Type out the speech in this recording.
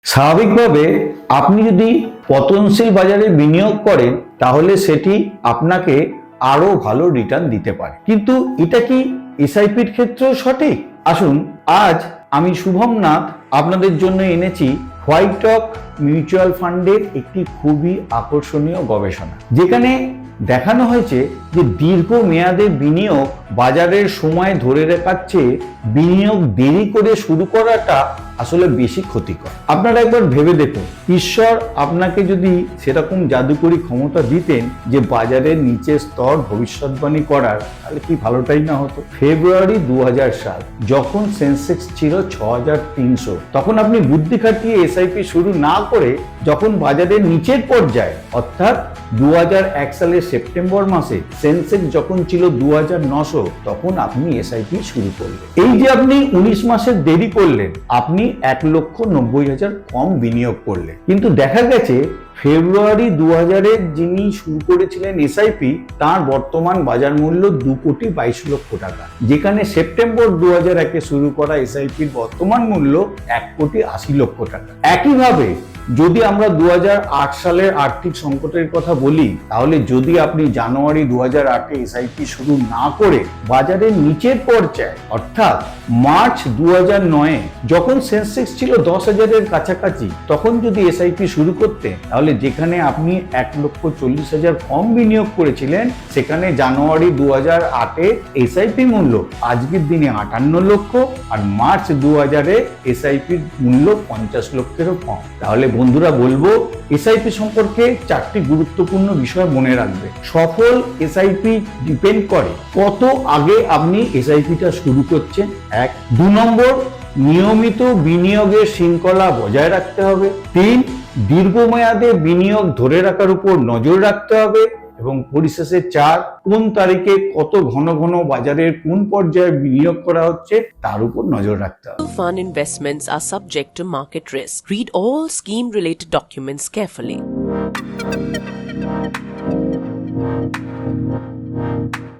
স্বাভাবিকভাবে আপনি যদি পতনশীল বাজারে বিনিয়োগ করেন তাহলে সেটি আপনাকে আরো ভালো রিটার্ন দিতে পারে, কিন্তু এটা কি এসআইপির ক্ষেত্রেও সঠিক? আসুন, আজ আমি শুভম নাথ আপনাদের জন্য এনেছি হোয়াইটক মিউচুয়াল ফান্ডের একটি খুবই আকর্ষণীয় গবেষণা, যেখানে দেখানো হয়েছে যে দীর্ঘ মেয়াদে বিনিয়োগ বাজারের সময় ধরে রাখার চেয়ে বিনিয়োগ দেরি করে শুরু করাটা আসলে বেশি ক্ষতিকর। আপনারা একবার ভেবে দেখুন, ঈশ্বর আপনাকে যদি সেরকম জাদুকরী ক্ষমতা দিতেন যে বাজারের নিচের স্তর ভবিষ্যৎবাণী করার, তাহলে কি ভালোটাই না হতো। ফেব্রুয়ারি 2000 সাল, যখন সেন্সেক্স ছিল 6300, তখন আপনি বুদ্ধি খাটিয়ে এসআইপি শুরু না করে যখন বাজারের নিচের পর্যায়ে অর্থাৎ 2001 সালের সেপ্টেম্বর মাসে সেন্সেক্স যখন ছিল 2900, তখন আপনি এসআইপি শুরু করলেন। এই যে আপনি 19 মাসের দেরি করলেন, আপনি 1,90,000 কম বিনিয়োগ করলেন। কিন্তু দেখা গেছে ফেব্রুয়ারি 2000-এ যিনি শুরু করেছিলেন এসআইপি, তার বর্তমান বাজার মূল্য 2,22 লক্ষ টাকা, যেখানে সেপ্টেম্বর 2001-এ শুরু করা এসআইপির বর্তমান মূল্য 1,80 লক্ষ টাকা। একইভাবে যদি আমরা 2008 সালের আর্থিক সংকটের কথা বলি, তাহলে যদি আপনি জানুয়ারি 2008-এ এসআইপি শুরু না করে বাজারের নিচের পর্যায়ে অর্থাৎ মার্চ 2009-এ যখন সেন্সেক্স ছিল 10,000-এর কাছাকাছি, তখন যদি এসআইপি শুরু করতে, তাহলে যেখানে আপনি 1,40,000 কম বিনিয়োগ করেছিলেন, সেখানে জানুয়ারি 2008-এ এসআইপি মূল্য আজকের দিনে 58 লক্ষ, আর মার্চ 2000-এ এসআইপির মূল্য 50 লক্ষেরও কম। তাহলে বন্ধুরা, বলবো এসআইপি সম্পর্কে 4টি গুরুত্বপূর্ণ বিষয় মনে রাখবে। সফল এসআইপি ডিপেন্ড করে কত আগে আপনি এসআইপিটা শুরু করছেন, 1। 2 নম্বর, নিয়মিত বিনিয়োগের শৃঙ্খলা বজায় রাখতে হবে। 3, দীর্ঘমেয়াদে বিনিয়োগ ধরে রাখার উপর নজর রাখতে হবে। এবং পরিশেষে 4, কোন তারিখে কত ঘন ঘন বাজারের কোন পর্যায়ে বিনিয়োগ করা হচ্ছে তার উপর নজর রাখতে হবে। Fund investments are subject to market risk. Read all scheme-related documents carefully.